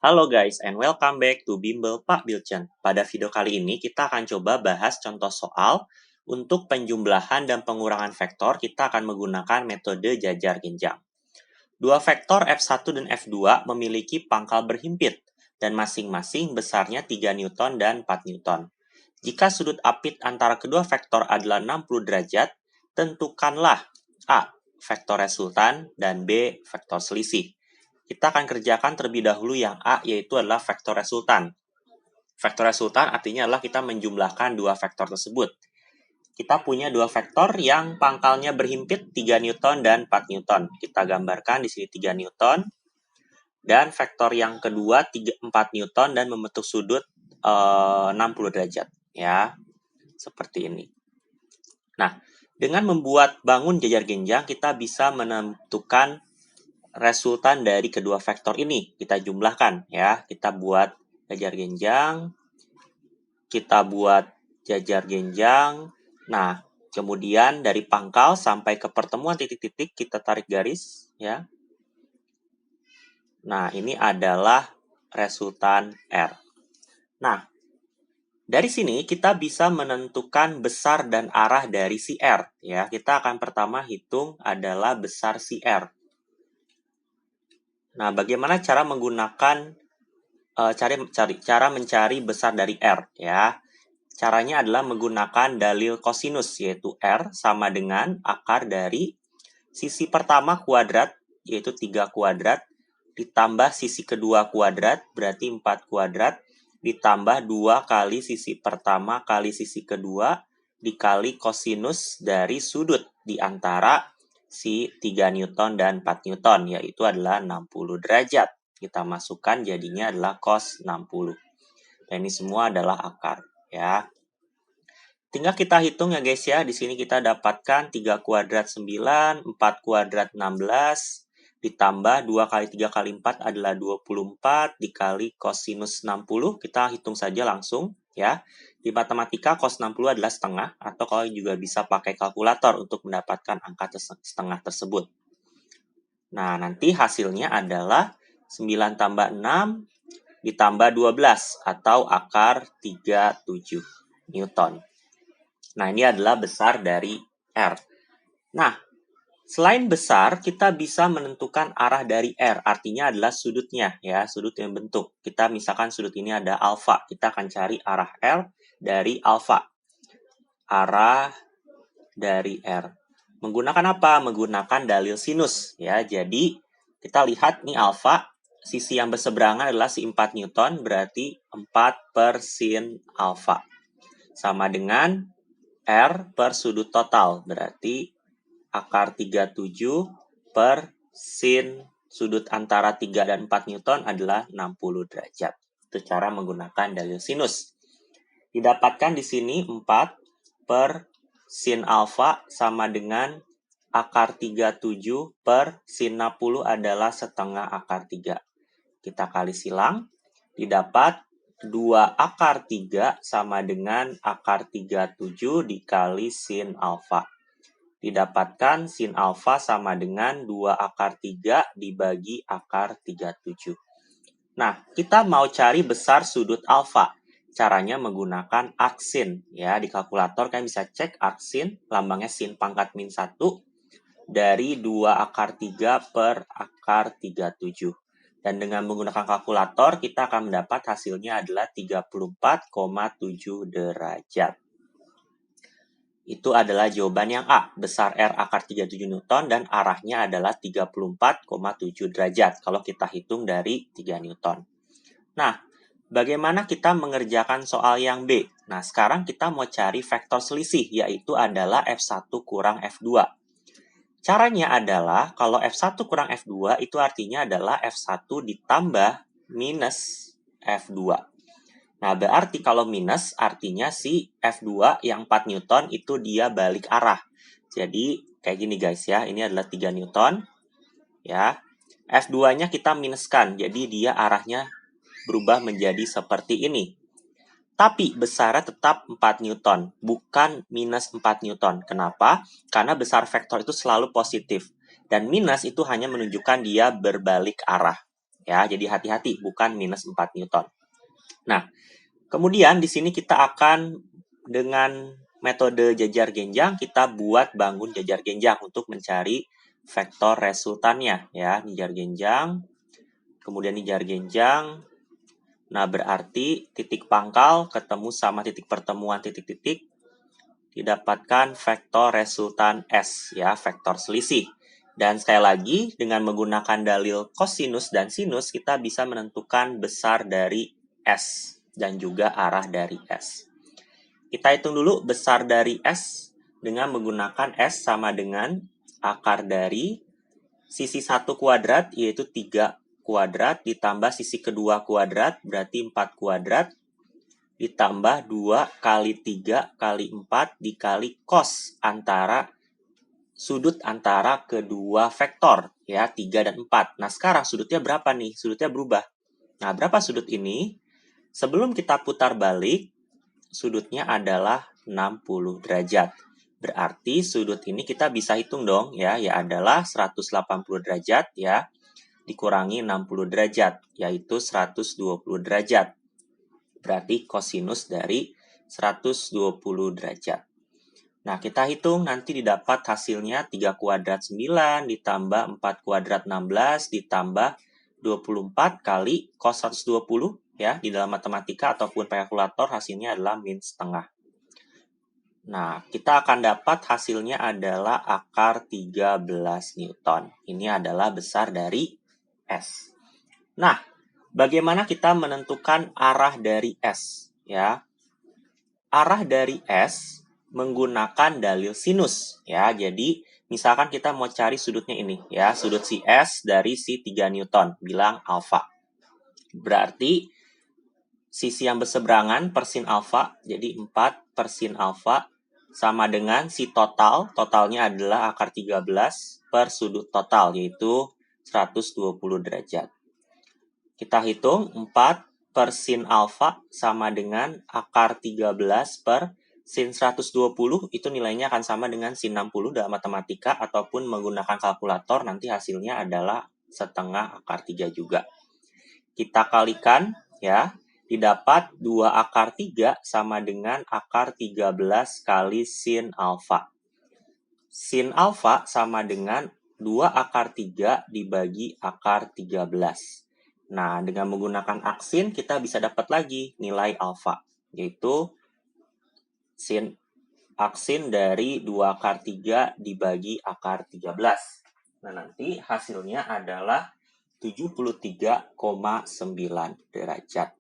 Halo guys, and welcome back to Bimbel Pak Bilcen. Pada video kali ini kita akan coba bahas contoh soal. Untuk penjumlahan dan pengurangan vektor, kita akan menggunakan metode jajar genjang. Dua vektor F1 dan F2 memiliki pangkal berhimpit, dan masing-masing besarnya 3 Newton dan 4 Newton. Jika sudut apit antara kedua vektor adalah 60 derajat, tentukanlah A. Vektor resultan dan B. Vektor selisih. Kita akan kerjakan terlebih dahulu yang A, yaitu adalah vektor resultan. Vektor resultan artinya adalah kita menjumlahkan dua vektor tersebut. Kita punya dua vektor yang pangkalnya berhimpit 3 Newton dan 4 Newton. Kita gambarkan di sini 3 Newton. Dan vektor yang kedua 4 Newton dan membentuk sudut 60 derajat. Ya, seperti ini. Nah, dengan membuat bangun jajar genjang, kita bisa menentukan resultan dari kedua vektor ini. Kita jumlahkan ya. Kita buat jajar genjang. Kita buat jajar genjang. Nah, kemudian dari pangkal sampai ke pertemuan titik-titik kita tarik garis ya. Nah, ini adalah resultan R. Nah, dari sini kita bisa menentukan besar dan arah dari si R ya. Kita akan pertama hitung adalah besar si R. Nah, bagaimana cara menggunakan cara mencari besar dari R ya? Caranya adalah menggunakan dalil kosinus, yaitu R sama dengan akar dari sisi pertama kuadrat, yaitu 3 kuadrat, ditambah sisi kedua kuadrat, berarti 4 kuadrat, ditambah 2 kali sisi pertama kali sisi kedua, dikali kosinus dari sudut di antara si 3 Newton dan 4 Newton, yaitu adalah 60 derajat. Kita masukkan jadinya adalah cos 60. Dan ini semua adalah akar, ya. Tinggal kita hitung ya guys ya. Di sini kita dapatkan 3 kuadrat 9, 4 kuadrat 16, ditambah 2 kali 3 kali 4 adalah 24, dikali kosinus 60. Kita hitung saja langsung, ya. Di matematika cos 60 adalah setengah, atau kalau juga bisa pakai kalkulator untuk mendapatkan angka setengah tersebut. Nah, nanti hasilnya adalah 9 tambah 6 ditambah 12, atau akar 37 Newton. Nah, ini adalah besar dari R. Nah, selain besar, kita bisa menentukan arah dari R. Artinya adalah sudutnya, ya, sudut yang bentuk. Kita misalkan sudut ini ada alfa. Kita akan cari arah R dari alfa. Arah dari R. Menggunakan apa? Menggunakan dalil sinus, ya. Jadi, kita lihat nih alfa. Sisi yang berseberangan adalah si 4 Newton, berarti 4 per sin alfa. Sama dengan R per sudut total, berarti akar 37 per sin sudut antara 3 dan 4 Newton adalah 60 derajat. Itu cara menggunakan dalil sinus. Didapatkan di sini 4 per sin alfa sama dengan akar 37 per sin 60 adalah setengah akar 3. Kita kali silang, didapat 2 akar 3 sama dengan akar 37 dikali sin alfa. Didapatkan sin alfa sama dengan 2 akar 3 dibagi akar 37. Nah, kita mau cari besar sudut alfa. Caranya menggunakan arc sin. Ya, di kalkulator kalian bisa cek arc sin, lambangnya sin pangkat min 1, dari 2 akar 3 per akar 37. Dan dengan menggunakan kalkulator, kita akan mendapat hasilnya adalah 34,7 derajat. Itu adalah jawaban yang A, besar R akar 37 Newton dan arahnya adalah 34,7 derajat kalau kita hitung dari 3 Newton. Nah, bagaimana kita mengerjakan soal yang B? Nah, sekarang kita mau cari vektor selisih, yaitu adalah F1 kurang F2. Caranya adalah, kalau F1 kurang F2, itu artinya adalah F1 ditambah minus F2. Nah, berarti kalau minus, artinya si F2 yang 4 Newton itu dia balik arah. Jadi, kayak gini guys ya, ini adalah 3 Newton. Ya, F2-nya kita minuskan, jadi dia arahnya berubah menjadi seperti ini. Tapi besarnya tetap 4 Newton, bukan minus 4 Newton. Kenapa? Karena besar vektor itu selalu positif. Dan minus itu hanya menunjukkan dia berbalik arah. Ya, jadi hati-hati, bukan minus 4 Newton. Nah, kemudian di sini kita akan dengan metode jajar genjang, kita buat bangun jajar genjang untuk mencari vektor resultannya. Ya, jajar genjang, kemudian jajar genjang. Nah, berarti titik pangkal ketemu sama titik pertemuan titik-titik, didapatkan vektor resultan S, ya, vektor selisih. Dan sekali lagi, dengan menggunakan dalil kosinus dan sinus, kita bisa menentukan besar dari S dan juga arah dari S. Kita hitung dulu besar dari S dengan menggunakan S sama dengan akar dari sisi 1 kuadrat, yaitu 3 kuadrat, ditambah sisi kedua kuadrat, berarti 4 kuadrat, ditambah 2 kali 3 kali 4 dikali cos antara sudut antara kedua vektor, ya, 3 dan 4. Nah, sekarang sudutnya berapa nih? Sudutnya berubah. Nah, berapa sudut ini? Sebelum kita putar balik, sudutnya adalah 60 derajat. Berarti sudut ini kita bisa hitung dong, ya adalah 180 derajat, ya, dikurangi 60 derajat, yaitu 120 derajat. Berarti kosinus dari 120 derajat. Nah, kita hitung nanti didapat hasilnya 3 kuadrat 9 ditambah 4 kuadrat 16 ditambah 24 kali cos 120, ya. Di dalam matematika ataupun kalkulator hasilnya adalah min setengah. Nah, kita akan dapat hasilnya adalah akar 13 Newton. Ini adalah besar dari S. Nah, bagaimana kita menentukan arah dari S, ya? Arah dari S menggunakan dalil sinus, ya. Jadi misalkan kita mau cari sudutnya ini, ya, sudut si S dari si 3 Newton, bilang alfa. Berarti sisi yang berseberangan per sin alfa, jadi 4 per sin alfa sama dengan si totalnya adalah akar 13 per sudut total, yaitu 120 derajat. Kita hitung 4 per sin alfa sama dengan akar 13 per sin 120, itu nilainya akan sama dengan sin 60 dalam matematika, ataupun menggunakan kalkulator nanti hasilnya adalah setengah akar 3 juga. Kita kalikan, ya, didapat 2 akar 3 sama dengan akar 13 kali sin alfa. Sin alfa sama dengan 2 akar 3 dibagi akar 13. Nah, dengan menggunakan aksin, kita bisa dapat lagi nilai alfa, yaitu sin aksin dari 2 akar 3 dibagi akar 13. Nah, nanti hasilnya adalah 73,9 derajat.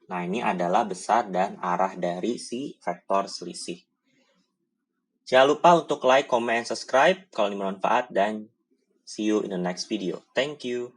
Nah, ini adalah besar dan arah dari si vektor selisih. Jangan lupa untuk like, comment, and subscribe kalau ini bermanfaat, dan see you in the next video. Thank you.